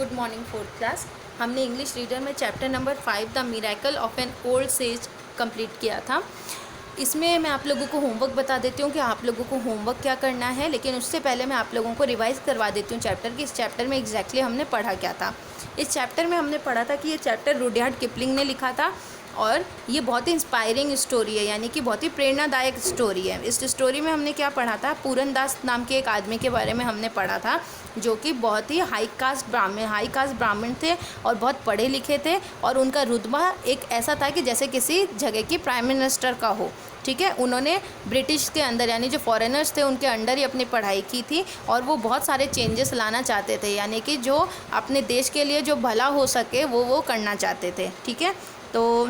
Good morning fourth class. हमने English reader में chapter number 5 the miracle of an old says complete किया था। इसमें मैं आप लोगों को होमवर्क बता देती हूँ कि आप लोगों को होमवर्क क्या करना है, लेकिन उससे पहले मैं आप लोगों को रिवाइज़ करवा देती हूँ चैप्टर की। इस चैप्टर में एग्जैक्टली हमने पढ़ा क्या था। इस चैप्टर में हमने पढ़ा था कि ये चैप्टर रुडयार्ड किपलिंग ने लिखा था और ये बहुत ही इंस्पायरिंग स्टोरी है, यानी कि बहुत ही प्रेरणादायक स्टोरी है। इस स्टोरी में हमने क्या पढ़ा था, पूरन दास नाम के एक आदमी के बारे में हमने पढ़ा था जो कि बहुत ही हाई कास्ट ब्राह्मण थे और बहुत पढ़े लिखे थे और उनका रुतबा एक ऐसा था कि जैसे किसी जगह की प्राइम मिनिस्टर का हो। ठीक है, उन्होंने ब्रिटिश के अंदर यानी जो फॉरेनर्स थे उनके अंडर ही अपनी पढ़ाई की थी और वो बहुत सारे चेंजेस लाना चाहते थे, यानी कि जो अपने देश के लिए जो भला हो सके वो करना चाहते थे। ठीक है, तो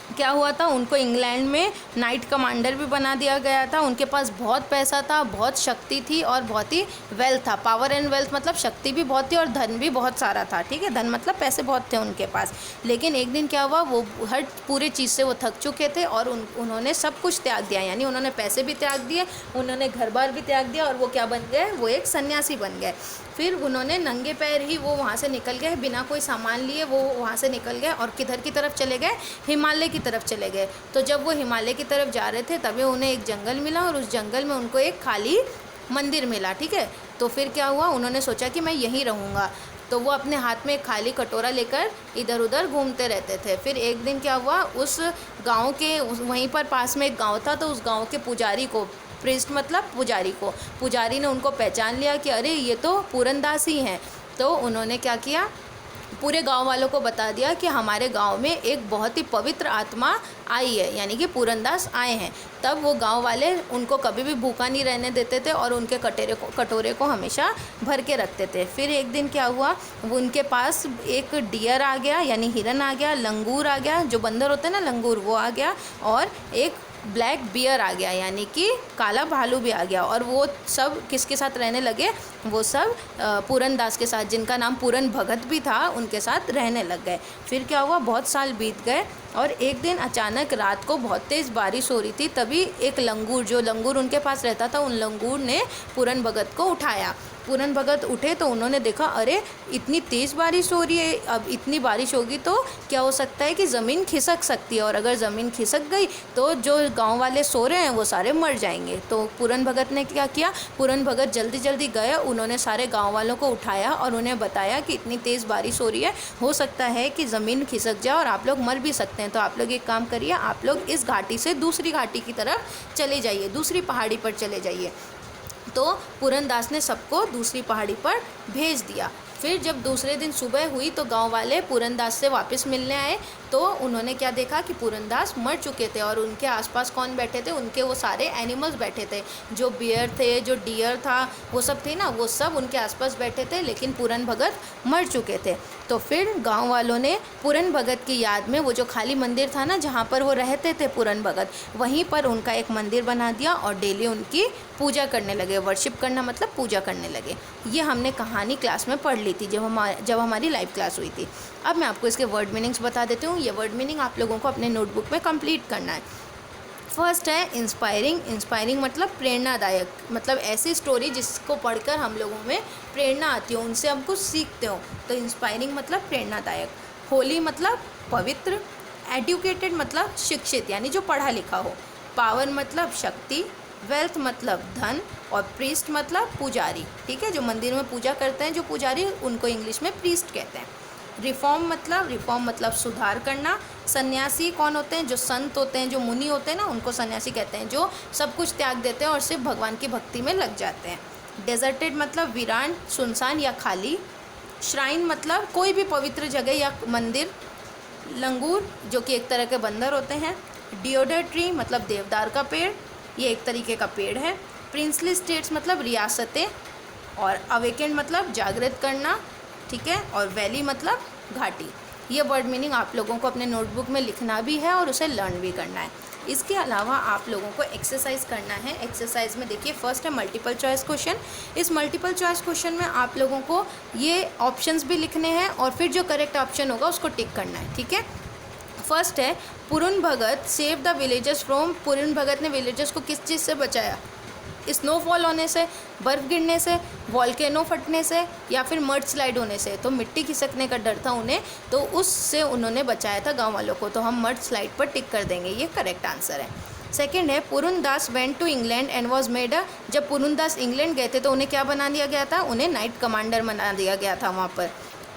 क्या हुआ था, उनको इंग्लैंड में नाइट कमांडर भी बना दिया गया था। उनके पास बहुत पैसा था, बहुत शक्ति थी और बहुत ही वेल्थ था। पावर एंड वेल्थ मतलब शक्ति भी बहुत थी और धन भी बहुत सारा था। ठीक है, धन मतलब पैसे बहुत थे उनके पास। लेकिन एक दिन क्या हुआ, वो हर पूरे चीज़ से वो थक चुके थे और उन्होंने सब कुछ त्याग दिया, यानी उन्होंने पैसे भी त्याग दिए, उन्होंने घर बार भी त्याग दिया और वो क्या बन गए, वो एक सन्यासी बन गए। फिर उन्होंने नंगे पैर ही वो वहाँ से निकल गए, बिना कोई सामान लिए वो वहाँ से निकल गए और किधर की तरफ चले गए, हिमालय की तरफ चले गए। तो जब वो हिमालय की तरफ जा रहे थे तभी उन्हें एक जंगल मिला और उस जंगल में उनको एक खाली मंदिर मिला। ठीक है, तो फिर क्या हुआ, उन्होंने सोचा कि मैं यहीं रहूँगा। तो वो अपने हाथ में एक खाली कटोरा लेकर इधर उधर घूमते रहते थे। फिर एक दिन क्या हुआ, उस गाँव के वहीं पर पास में एक गाँव था, तो उस गाँव के पुजारी को, प्रीस्ट मतलब पुजारी ने उनको पहचान लिया कि अरे ये तो पूरन दास ही हैं। तो उन्होंने क्या किया, पूरे गांव वालों को बता दिया कि हमारे गांव में एक बहुत ही पवित्र आत्मा आई है, यानी कि पूरन दास आए हैं। तब वो गांव वाले उनको कभी भी भूखा नहीं रहने देते थे और उनके कटोरे को हमेशा भर के रखते थे। फिर एक दिन क्या हुआ, वो उनके पास एक डियर आ गया, यानी हिरन आ गया, लंगूर आ गया, जो बंदर होते हैं ना लंगूर, वो आ गया, और एक ब्लैक बियर आ गया, यानी कि काला भालू भी आ गया। और वो सब किसके साथ रहने लगे, वो सब पूरन दास के साथ, जिनका नाम पूरन भगत भी था, उनके साथ रहने लग गए। फिर क्या हुआ, बहुत साल बीत गए और एक दिन अचानक रात को बहुत तेज़ बारिश हो रही थी। तभी एक लंगूर, जो लंगूर उनके पास रहता था, उन लंगूर ने पूरन भगत को उठाया। पूरन भगत उठे तो उन्होंने देखा, अरे इतनी तेज़ बारिश हो रही है, अब इतनी बारिश होगी तो क्या हो सकता है कि ज़मीन खिसक सकती है, और अगर ज़मीन खिसक गई तो जो गांव वाले सो रहे हैं वो सारे मर जाएंगे। तो पूरन भगत ने क्या किया, पूरन भगत जल्दी जल्दी गए, उन्होंने सारे गाँव वालों को उठाया और उन्हें बताया कि इतनी तेज़ बारिश हो रही है, हो सकता है कि ज़मीन खिसक जाए और आप लोग मर भी सकते हैं। तो आप लोग एक काम करिए, आप लोग इस घाटी से दूसरी घाटी की तरफ चले जाइए, दूसरी पहाड़ी पर चले जाइए। तो पूरन दास ने सबको दूसरी पहाड़ी पर भेज दिया। फिर जब दूसरे दिन सुबह हुई तो गांव वाले पूरन दास से वापस मिलने आए, तो उन्होंने क्या देखा कि पूरन दास मर चुके थे और उनके आसपास कौन बैठे थे, उनके वो सारे एनिमल्स बैठे थे, जो बियर थे, जो डियर था, वो सब थे ना, वो सब उनके आसपास बैठे थे, लेकिन पूरन भगत मर चुके थे। तो फिर गांव वालों ने पूरन भगत की याद में वो जो खाली मंदिर था ना जहाँ पर वो रहते थे पूरन भगत, वहीं पर उनका एक मंदिर बना दिया और डेली उनकी पूजा करने लगे। वर्शिप करना मतलब पूजा करने लगे। ये हमने कहानी क्लास में पढ़ ली थी जब हमारी लाइव क्लास हुई थी। अब मैं आपको इसके वर्ड मीनिंग्स बता देती हूँ। ये वर्ड मीनिंग आप लोगों को अपने नोटबुक में कंप्लीट करना है। फर्स्ट है इंस्पायरिंग मतलब प्रेरणादायक, मतलब ऐसी स्टोरी जिसको पढ़कर हम लोगों में प्रेरणा आती हो, उनसे हम कुछ सीखते हो, तो इंस्पायरिंग मतलब प्रेरणादायक। होली मतलब पवित्र। एडुकेटेड मतलब शिक्षित, यानी जो पढ़ा लिखा हो। पावर मतलब शक्ति। वेल्थ मतलब धन। और प्रीस्ट मतलब पुजारी। ठीक है, जो मंदिर में पूजा करते हैं जो पुजारी, उनको इंग्लिश में प्रीस्ट कहते हैं। रिफॉर्म मतलब सुधार करना। सन्यासी कौन होते हैं, जो संत होते हैं, जो मुनि होते हैं ना, उनको सन्यासी कहते हैं, जो सब कुछ त्याग देते हैं और सिर्फ भगवान की भक्ति में लग जाते हैं। डेजर्टेड मतलब वीरान, सुनसान या खाली। श्राइन मतलब कोई भी पवित्र जगह या मंदिर। लंगूर जो कि एक तरह के बंदर होते हैं। डिओडर ट्री मतलब देवदार का पेड़, ये एक तरीके का पेड़ है। प्रिंसली स्टेट्स मतलब रियासतें। और अवेकेंड मतलब जागृत करना। ठीक है, और वैली मतलब घाटी। ये वर्ड मीनिंग आप लोगों को अपने नोटबुक में लिखना भी है और उसे लर्न भी करना है। इसके अलावा आप लोगों को एक्सरसाइज करना है। एक्सरसाइज में देखिए, फर्स्ट है मल्टीपल चॉइस क्वेश्चन। इस मल्टीपल चॉइस क्वेश्चन में आप लोगों को ये ऑप्शंस भी लिखने हैं और फिर जो करेक्ट ऑप्शन होगा उसको टिक करना है। ठीक है, फर्स्ट है पूरन भगत सेव द विलेजर्स फ्रॉम। पूरन भगत ने विलेजर्स को किस चीज़ से बचाया, स्नोफॉल होने से, बर्फ़ गिरने से, वॉल्केनो फटने से या फिर मड स्लाइड होने से। तो मिट्टी खिसकने का डर था उन्हें, तो उससे उन्होंने बचाया था गांव वालों को। तो हम मड स्लाइड पर टिक कर देंगे, ये करेक्ट आंसर है। सेकेंड है Purandas went to England and was made जब पुरंदास इंग्लैंड गए थे तो उन्हें क्या बना दिया गया था? उन्हें नाइट कमांडर बना दिया गया था वहाँ पर।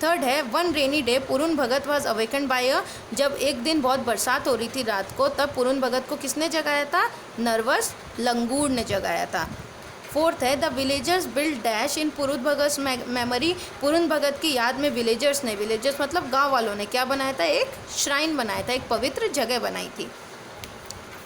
थर्ड है one rainy day Purun Bhagat was awaken by जब एक दिन बहुत बरसात हो रही थी रात को, तब पुरुन भगत को किसने जगाया था? नर्वस लंगूर ने जगाया था। फोर्थ है the villagers build dash in Purun Bhagat memory, Purun Bhagat की याद में विलेजर्स मतलब गांव वालों ने क्या बनाया था? एक श्राइन बनाया था, एक पवित्र जगह बनाई थी।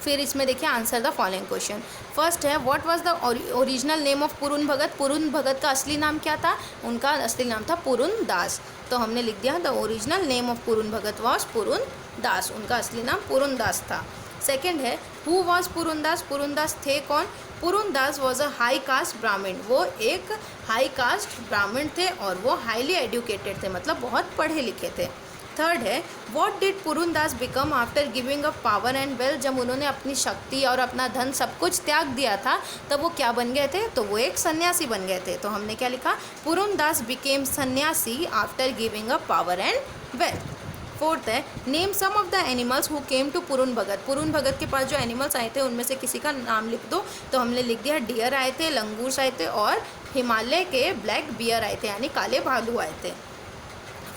फिर इसमें देखिए answer the following question. First है what was the original name of Purun Bhagat? Purun Bhagat का असली नाम क्या था? उनका असली नाम था पुरुन दास। तो हमने लिख दिया the original name of Purun Bhagat was Purun Das, उनका असली नाम पुरुन दास था। सेकेंड है हु वॉज पुरुन दास? पुरुन दास थे कौन? पुरुन Das was a high cast ब्राह्मण, वो एक हाई कास्ट ब्राह्मण थे और वो हाईली एजुकेटेड थे, मतलब बहुत पढ़े लिखे थे। थर्ड है what did Purun Das become after giving up power and wealth? जब उन्होंने अपनी शक्ति और अपना धन सब कुछ त्याग दिया था तब वो क्या बन गए थे? तो वो एक सन्यासी बन गए थे। तो हमने क्या लिखा? Purun Das became sannyasi after giving up power and wealth. Fourth है name some of the animals who came to Purun Bhagat. Purun Bhagat के पास जो एनिमल्स आए थे उनमें से किसी का नाम लिख दो। तो हमने लिख दिया डियर आए थे, लंगूर्स आए थे और हिमालय के ब्लैक बियर आए थे, यानी काले भालू आए थे।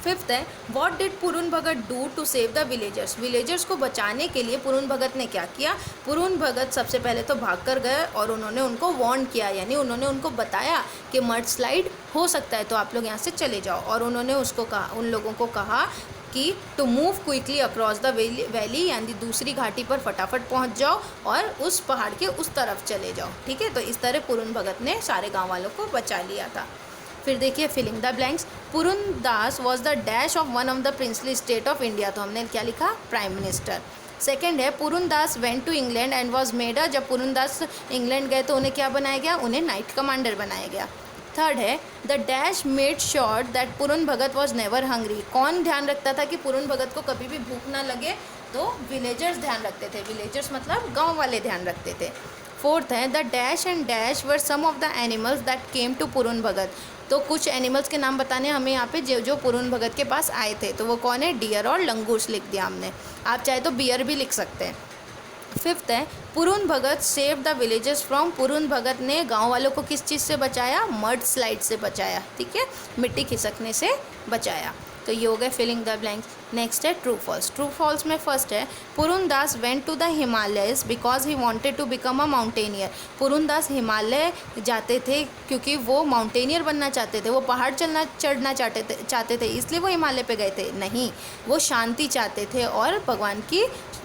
फिफ्थ है what did Purun Bhagat do to save the villagers? Villagers को बचाने के लिए पुरुन भगत ने क्या किया? पुरुन भगत सबसे पहले तो भाग कर गए और उन्होंने उनको वार्न किया, यानी उन्होंने उनको बताया कि मड स्लाइड हो सकता है, तो आप लोग यहाँ से चले जाओ। और उन्होंने उसको कहा, उन लोगों को कहा कि to move quickly across the valley, यानी दूसरी घाटी पर फटाफट पहुँच जाओ और उस पहाड़ के उस तरफ चले जाओ। ठीक है, तो इस तरह पुरुन भगत ने सारे गाँव वालों को बचा लिया था। फिर देखिए filling the blanks. Purun Das was the dash of one of the princely state of India. तो हमने क्या लिखा? Prime minister. सेकेंड है Purun Das went to England and was made जब पुरुन दास इंग्लैंड गए तो उन्हें क्या बनाया गया? उन्हें नाइट कमांडर बनाया गया। थर्ड है the dash made sure that Purun Bhagat was never hungry. कौन ध्यान रखता था कि पुरुन भगत को कभी भी भूख ना लगे? तो विलेजर्स ध्यान रखते थे। विलेजर्स मतलब गाँव वाले ध्यान रखते थे। फोर्थ है the dash and dash were some of the animals that came to Purun Bhagat. तो कुछ एनिमल्स के नाम बताने हमें यहाँ पे जो पुरुन भगत के पास आए थे, तो वो कौन है? डियर और लंगूर्स लिख दिया हमने। आप चाहे तो बियर भी लिख सकते हैं। फिफ्थ है पुरुन भगत सेव द विलेजेस फ्रॉम। पुरुन भगत ने गांव वालों को किस चीज़ से बचाया? मड स्लाइड से बचाया। ठीक है, मिट्टी खिसकने से बचाया। तो ये हो गए फिलिंग द ब्लैंक्स। नेक्स्ट है ट्रू फॉल्स। ट्रू फॉल्स में फर्स्ट है Purun Das went to the Himalayas because he wanted to become a mountaineer. Purun Das Himalaya जाते थे क्योंकि वो माउंटेनियर बनना चाहते थे, वो पहाड़ चढ़ना चाहते थे, इसलिए वो हिमालय पे गए थे? नहीं, वो शांति चाहते थे और भगवान की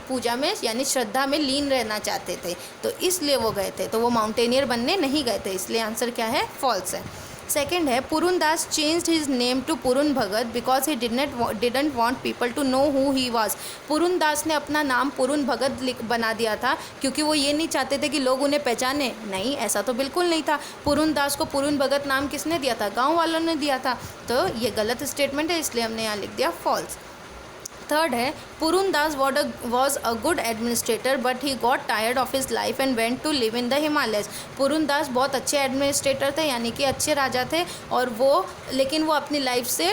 पूजा में यानी श्रद्धा में लीन रहना चाहते थे, तो इसलिए वो गए थे। तो वो माउंटेनियर बनने नहीं गए थे, इसलिए आंसर क्या है? फॉल्स है। सेकेंड है Purun Das changed his name to Purun Bhagat because he didn't want people to know who he was. Purun Das ने अपना नाम पुरुन भगत बना दिया था क्योंकि वो ये नहीं चाहते थे कि लोग उन्हें पहचाने। नहीं, ऐसा तो बिल्कुल नहीं था। पुरुन दास को पुरुन भगत नाम किसने दिया था? गाँव वालों ने दिया था। तो ये गलत स्टेटमेंट है, इसलिए हमने यहाँ लिख दिया फॉल्स। थर्ड है Purun Das was a good administrator but he got tired of his life and went to live in the Himalayas. Purun Das बहुत अच्छे एडमिनिस्ट्रेटर थे, यानी कि अच्छे राजा थे, और लेकिन वो अपनी लाइफ से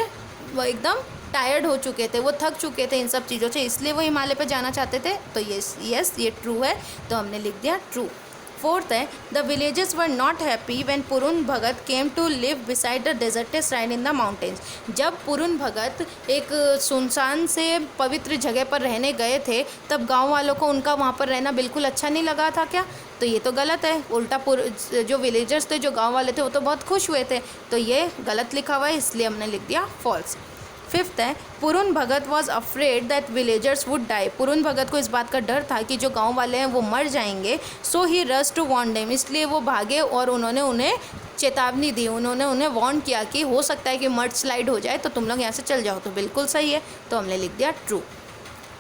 वो एकदम टायर्ड हो चुके थे, वो थक चुके थे इन सब चीज़ों से, इसलिए वो हिमालय पे जाना चाहते थे। तो यस ये ट्रू है, तो हमने लिख दिया ट्रू। फोर्थ है the villages were not happy when Purun Bhagat came to live beside the deserted shrine in the mountains. जब पुरुन भगत एक सुनसान से पवित्र जगह पर रहने गए थे तब गांव वालों को उनका वहां पर रहना बिल्कुल अच्छा नहीं लगा था क्या? तो ये तो गलत है। उल्टा जो विलेजर्स थे, जो गांव वाले थे, वो तो बहुत खुश हुए थे। तो ये गलत लिखा हुआ है, इसलिए हमने लिख दिया फॉल्स। फिफ्थ है Purun Bhagat was afraid that villagers would die. Purun Bhagat को इस बात का डर था कि जो गांव वाले हैं वो मर जाएंगे। सो ही रश टू वार्न देम, इसलिए वो भागे और उन्होंने उन्हें चेतावनी दी, उन्होंने उन्हें वार्न किया कि हो सकता है कि मड स्लाइड हो जाए, तो तुम लोग यहाँ से चल जाओ। तो बिल्कुल सही है, तो हमने लिख दिया ट्रू।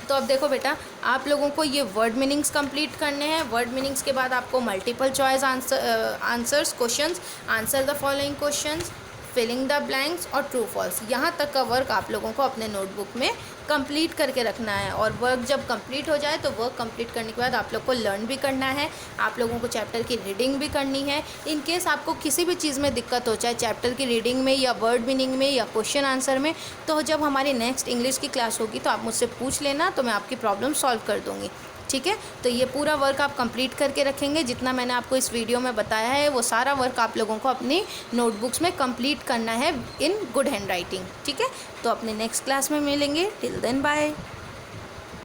तो अब देखो बेटा, आप लोगों को ये वर्ड मीनिंग्स कंप्लीट करने हैं। वर्ड मीनिंग्स के बाद आपको multiple choice answers questions, answer the following questions. Filling the blanks और ट्रू फॉल्स, यहाँ तक का वर्क आप लोगों को अपने नोटबुक में कंप्लीट करके रखना है। और वर्क जब कंप्लीट हो जाए तो वर्क कंप्लीट करने के बाद आप लोग को लर्न भी करना है, आप लोगों को चैप्टर की रीडिंग भी करनी है। इन केस आपको किसी भी चीज़ में दिक्कत हो, चाहे चैप्टर की रीडिंग में या वर्ड मीनिंग में या क्वेश्चन आंसर में, तो जब हमारी नेक्स्ट इंग्लिश की क्लास होगी तो आप मुझसे पूछ लेना, तो मैं आपकी प्रॉब्लम सॉल्व कर दूँगी। ठीक है, तो ये पूरा वर्क आप कंप्लीट करके रखेंगे। जितना मैंने आपको इस वीडियो में बताया है वो सारा वर्क आप लोगों को अपनी नोटबुक्स में कंप्लीट करना है इन गुड हैंड राइटिंग। ठीक है, तो अपने नेक्स्ट क्लास में मिलेंगे। Till then bye.